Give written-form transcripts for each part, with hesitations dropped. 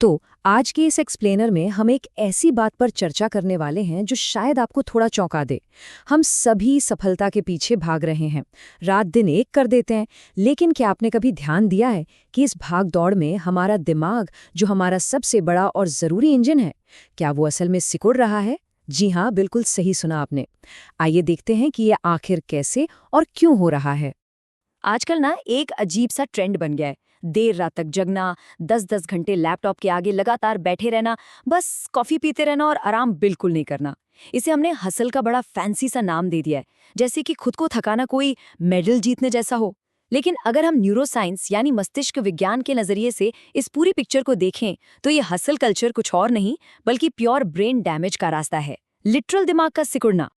तो आज के इस एक्सप्लेनर में हम एक ऐसी बात पर चर्चा करने वाले हैं जो शायद आपको थोड़ा चौंका दे। हम सभी सफलता के पीछे भाग रहे हैं, रात दिन एक कर देते हैं, लेकिन क्या आपने कभी ध्यान दिया है कि इस भाग दौड़ में हमारा दिमाग, जो हमारा सबसे बड़ा और ज़रूरी इंजन है, क्या वो असल में सिकुड़ रहा है? जी हाँ, बिल्कुल सही सुना आपने। आइए देखते हैं कि ये आखिर कैसे और क्यों हो रहा है। आजकल ना एक अजीब सा ट्रेंड बन गया है। देर रात तक जगना, 10-10 घंटे लैपटॉप के आगे लगातार बैठे रहना, बस कॉफी पीते रहना और आराम बिल्कुल नहीं करना। इसे हमने हसल का बड़ा फैंसी सा नाम दे दिया है, जैसे कि खुद को थकाना कोई मेडल जीतने जैसा हो। लेकिन अगर हम न्यूरोसाइंस यानी मस्तिष्क विज्ञान के नजरिए से इस पूरी पिक्चर को देखें, तो ये हसल कल्चर कुछ और नहीं बल्कि प्योर ब्रेन डैमेज का रास्ता है, लिटरल दिमाग का सिकुड़ना।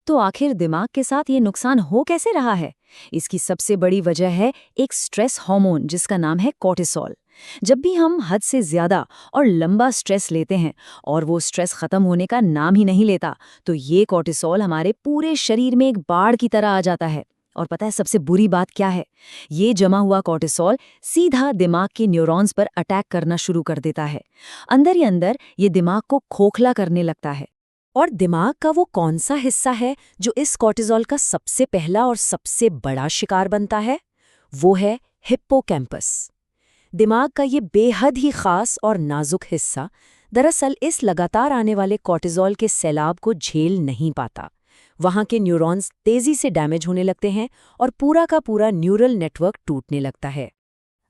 तो आखिर दिमाग के साथ ये नुकसान हो कैसे रहा है? इसकी सबसे बड़ी वजह है एक स्ट्रेस हार्मोन जिसका नाम है कॉर्टिसोल। जब भी हम हद से ज्यादा और लंबा स्ट्रेस लेते हैं और वो स्ट्रेस खत्म होने का नाम ही नहीं लेता, तो ये कॉर्टिसोल हमारे पूरे शरीर में एक बाढ़ की तरह आ जाता है। और पता है सबसे बुरी बात क्या है? ये जमा हुआ कॉर्टिसोल सीधा दिमाग के न्यूरॉन्स पर अटैक करना शुरू कर देता है। अंदर ही अंदर ये दिमाग को खोखला करने लगता है। और दिमाग का वो कौन सा हिस्सा है जो इस कॉर्टिसोल का सबसे पहला और सबसे बड़ा शिकार बनता है? वो है हिप्पोकैम्पस। दिमाग का ये बेहद ही खास और नाजुक हिस्सा दरअसल इस लगातार आने वाले कॉर्टिसोल के सैलाब को झेल नहीं पाता। वहाँ के न्यूरॉन्स तेजी से डैमेज होने लगते हैं और पूरा का पूरा न्यूरल नेटवर्क टूटने लगता है।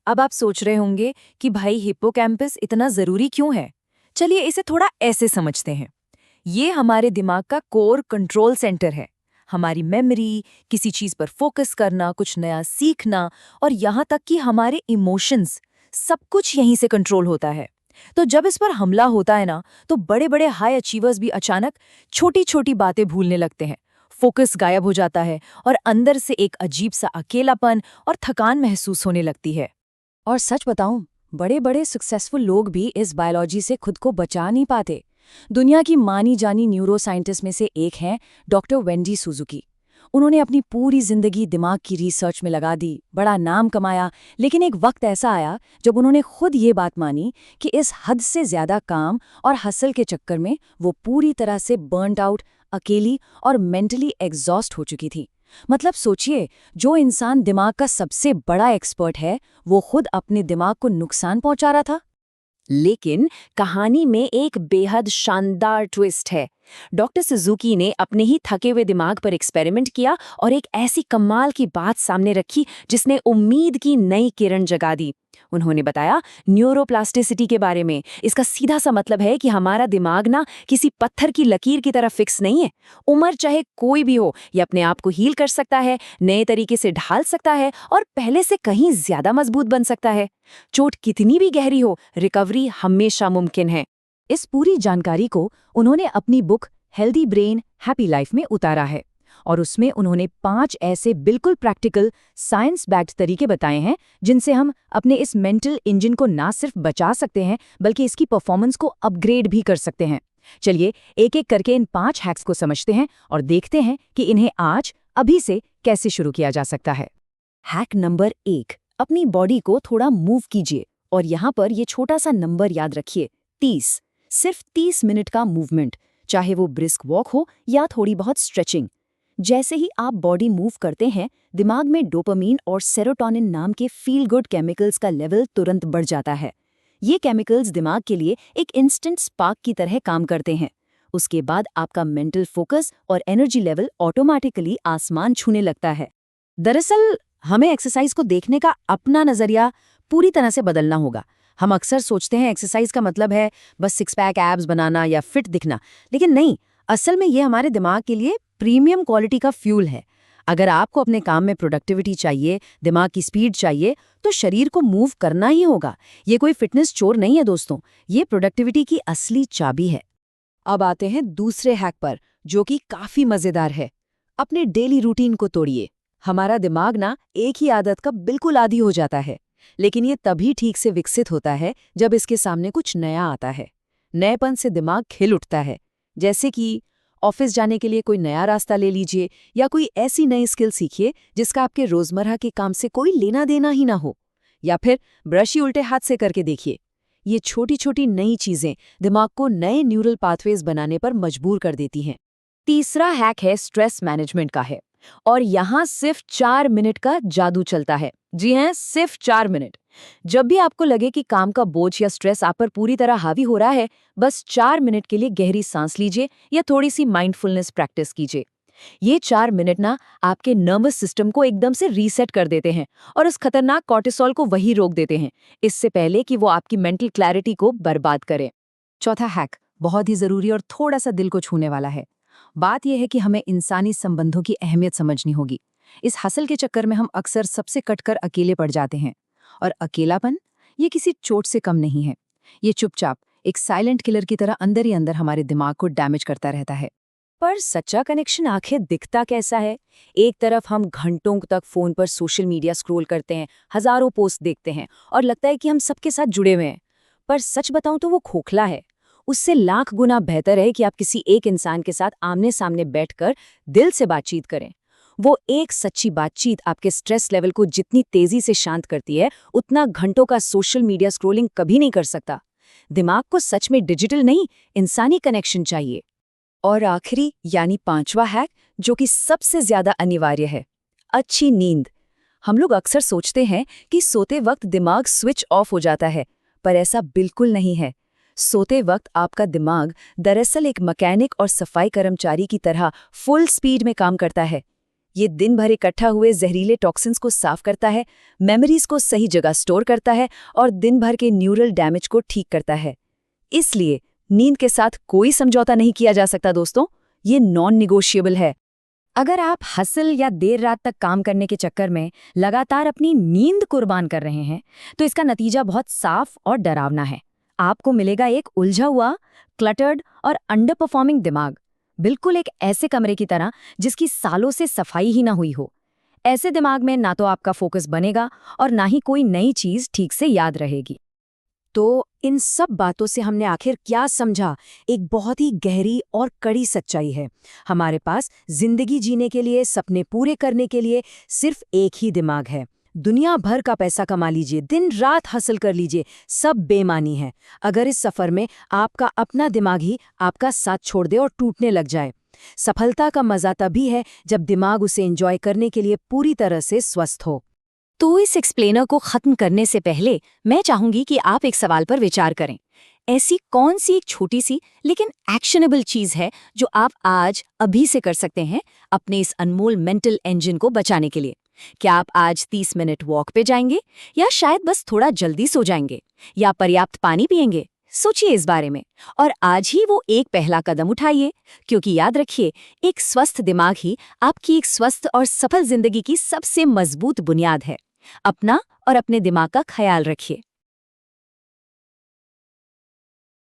अब आप सोच रहे होंगे कि भाई हिप्पोकैम्पस इतना जरूरी क्यों है? चलिए इसे थोड़ा ऐसे समझते हैं। ये हमारे दिमाग का कोर कंट्रोल सेंटर है। हमारी मेमोरी, किसी चीज पर फोकस करना, कुछ नया सीखना और यहाँ तक कि हमारे इमोशंस, सब कुछ यहीं से कंट्रोल होता है। तो जब इस पर हमला होता है ना, तो बड़े बड़े हाई अचीवर्स भी अचानक छोटी छोटी बातें भूलने लगते हैं। फोकस गायब हो जाता है और अंदर से एक अजीब सा अकेलापन और थकान महसूस होने लगती है। और सच बताऊं, बड़े बड़े सक्सेसफुल लोग भी इस बायोलॉजी से खुद को बचा नहीं पाते। दुनिया की मानी जानी न्यूरोसाइंटिस्ट में से एक हैं डॉक्टर वेंडी सुजुकी। उन्होंने अपनी पूरी जिंदगी दिमाग की रिसर्च में लगा दी, बड़ा नाम कमाया, लेकिन एक वक्त ऐसा आया जब उन्होंने खुद ये बात मानी कि इस हद से ज्यादा काम और हसल के चक्कर में वो पूरी तरह से बर्नड आउट, अकेली और मेंटली एग्जॉस्ट हो चुकी थी। मतलब सोचिए, जो इंसान दिमाग का सबसे बड़ा एक्सपर्ट है, वो खुद अपने दिमाग को नुकसान पहुंचा रहा था। लेकिन कहानी में एक बेहद शानदार ट्विस्ट है। डॉक्टर सुजुकी ने अपने ही थके हुए दिमाग पर एक्सपेरिमेंट किया और एक ऐसी कमाल की बात सामने रखी जिसने उम्मीद की नई किरण जगा दी। उन्होंने बताया न्यूरोप्लास्टिसिटी के बारे में। इसका सीधा सा मतलब है कि हमारा दिमाग ना किसी पत्थर की लकीर की तरह फिक्स नहीं है। उम्र चाहे कोई भी हो, ये अपने आप को हील कर सकता है, नए तरीके से ढाल सकता है और पहले से कहीं ज्यादा मजबूत बन सकता है। चोट कितनी भी गहरी हो, रिकवरी हमेशा मुमकिन है। इस पूरी जानकारी को उन्होंने अपनी book healthy brain happy life में उतारा है और उसमें उन्होंने 5 ऐसे बिल्कुल प्रैक्टिकल साइंस बैक्ड तरीके बताए हैं जिनसे हम अपने इस मेंटल इंजन को ना सिर्फ बचा सकते हैं बल्कि इसकी परफॉर्मेंस को अपग्रेड भी कर सकते हैं। चलिए एक एक करके इन 5 हैक्स को समझते हैं और देखते हैं कि इन्हें आज अभी से कैसे शुरू किया जा सकता है। हैक नंबर 1, अपनी बॉडी को थोड़ा मूव कीजिए। और यहाँ पर ये छोटा सा नंबर याद रखिए, 30। सिर्फ 30 मिनट का मूवमेंट, चाहे वो ब्रिस्क वॉक हो या थोड़ी बहुत स्ट्रेचिंग। जैसे ही आप बॉडी मूव करते हैं, दिमाग में डोपामीन और सेरोटोनिन नाम के फील गुड केमिकल्स का लेवल तुरंत बढ़ जाता है। ये केमिकल्स दिमाग के लिए एक इंस्टेंट स्पार्क की तरह काम करते हैं। उसके बाद आपका मेंटल फोकस और एनर्जी लेवल ऑटोमेटिकली आसमान छूने लगता है। दरअसल हमें एक्सरसाइज को देखने का अपना नजरिया पूरी तरह से बदलना होगा। हम अक्सर सोचते हैं एक्सरसाइज का मतलब है बस सिक्स पैक एब्स बनाना या फिट दिखना, लेकिन नहीं, असल में ये हमारे दिमाग के लिए प्रीमियम क्वालिटी का फ्यूल है। अगर आपको अपने काम में प्रोडक्टिविटी चाहिए, दिमाग की स्पीड चाहिए, तो शरीर को मूव करना ही होगा। ये कोई फिटनेस चोर नहीं है दोस्तों, ये प्रोडक्टिविटी की असली चाबी है। अब आते हैं दूसरे हैक पर, जो कि काफी मजेदार है। अपने डेली रूटीन को तोड़िए। हमारा दिमाग ना एक ही आदत का बिल्कुल आदी हो जाता है, लेकिन ये तभी ठीक से विकसित होता है जब इसके सामने कुछ नया आता है। नएपन से दिमाग खिल उठता है। जैसे कि ऑफिस जाने के लिए कोई नया रास्ता ले लीजिए या कोई ऐसी नई स्किल सीखिए जिसका आपके रोजमर्रा के काम से कोई लेना देना ही ना हो। या फिर ब्रश ही उल्टे हाथ से करके देखिए। ये छोटी छोटी नई चीजें दिमाग को नए न्यूरल पाथवेज बनाने पर मजबूर कर देती हैं। तीसरा हैक है स्ट्रेस मैनेजमेंट का है, और यहाँ सिर्फ 4 मिनट का जादू चलता है। जी हैं, सिर्फ 4 मिनट। जब भी आपको लगे कि काम का बोझ या स्ट्रेस आप पर पूरी तरह हावी हो रहा है, बस 4 मिनट के लिए गहरी सांस लीजिए या थोड़ी सी माइंडफुलनेस प्रैक्टिस कीजिए। ये 4 मिनट ना आपके नर्वस सिस्टम को एकदम से रीसेट कर देते हैं और उस खतरनाक कॉर्टिसोल को वही रोक देते हैं, इससे पहले कि वो आपकी मेंटल क्लैरिटी को बर्बाद करे। चौथा हैक बहुत ही जरूरी और थोड़ा सा दिल को छूने वाला है। बात यह है कि हमें इंसानी संबंधों की अहमियत समझनी होगी। इस हसल के चक्कर में हम अक्सर सबसे कटकर अकेले पड़ जाते हैं, और अकेलापन ये किसी चोट से कम नहीं है। ये चुपचाप एक साइलेंट किलर की तरह अंदर ही अंदर हमारे दिमाग को डैमेज करता रहता है। पर सच्चा कनेक्शन आखिर दिखता कैसा है? एक तरफ हम घंटों तक फोन पर सोशल मीडिया स्क्रॉल करते हैं, हजारों पोस्ट देखते हैं और लगता है कि हम सबके साथ जुड़े हुए हैं। पर सच बताऊं तो वो खोखला है। उससे लाख गुना बेहतर है कि आप किसी एक इंसान के साथ आमने सामने बैठकर दिल से बातचीत करें। वो एक सच्ची बातचीत आपके स्ट्रेस लेवल को जितनी तेजी से शांत करती है, उतना घंटों का सोशल मीडिया स्क्रॉलिंग कभी नहीं कर सकता। दिमाग को सच में डिजिटल नहीं, इंसानी कनेक्शन चाहिए। और आखिरी यानी 5वां हैक, जो कि सबसे ज्यादा अनिवार्य है, अच्छी नींद। हम लोग अक्सर सोचते हैं कि सोते वक्त दिमाग स्विच ऑफ हो जाता है, पर ऐसा बिल्कुल नहीं है। सोते वक्त आपका दिमाग दरअसल एक मैकेनिक और सफाई कर्मचारी की तरह फुल स्पीड में काम करता है। ये दिन भर इकट्ठा हुए जहरीले टॉक्सिन्स को साफ करता है, मेमोरीज को सही जगह स्टोर करता है और दिन भर के न्यूरल डैमेज को ठीक करता है। इसलिए नींद के साथ कोई समझौता नहीं किया जा सकता दोस्तों, ये नॉन निगोशिएबल है। अगर आप हसल या देर रात तक काम करने के चक्कर में लगातार अपनी नींद कुर्बान कर रहे हैं, तो इसका नतीजा बहुत साफ और डरावना है। आपको मिलेगा एक उलझा हुआ, क्लटर्ड और अंडर परफॉर्मिंग दिमाग, बिल्कुल एक ऐसे कमरे की तरह जिसकी सालों से सफाई ही ना हुई हो। ऐसे दिमाग में ना तो आपका फोकस बनेगा और ना ही कोई नई चीज ठीक से याद रहेगी। तो इन सब बातों से हमने आखिर क्या समझा? एक बहुत ही गहरी और कड़ी सच्चाई है। हमारे पास जिंदगी जीने के लिए, सपने पूरे करने के लिए सिर्फ एक ही दिमाग है। दुनिया भर का पैसा कमा लीजिए, दिन रात हासिल कर लीजिए, सब बेमानी है अगर इस सफर में आपका अपना दिमाग ही आपका साथ छोड़ दे और टूटने लग जाए। सफलता का मजा तभी है जब दिमाग उसे एंजॉय करने के लिए पूरी तरह से स्वस्थ हो। तो इस एक्सप्लेनर को खत्म करने से पहले मैं चाहूंगी कि आप एक सवाल पर विचार करें। ऐसी कौन सी एक छोटी सी लेकिन एक्शनेबल चीज है जो आप आज अभी से कर सकते हैं अपने इस अनमोल मेंटल इंजन को बचाने के लिए? क्या आप आज 30 मिनट वॉक पे जाएंगे, या शायद बस थोड़ा जल्दी सो जाएंगे, या पर्याप्त पानी पिएंगे? सोचिए इस बारे में और आज ही वो एक पहला कदम उठाइए, क्योंकि याद रखिए, एक स्वस्थ दिमाग ही आपकी एक स्वस्थ और सफल जिंदगी की सबसे मजबूत बुनियाद है। अपना और अपने दिमाग का ख्याल रखिए।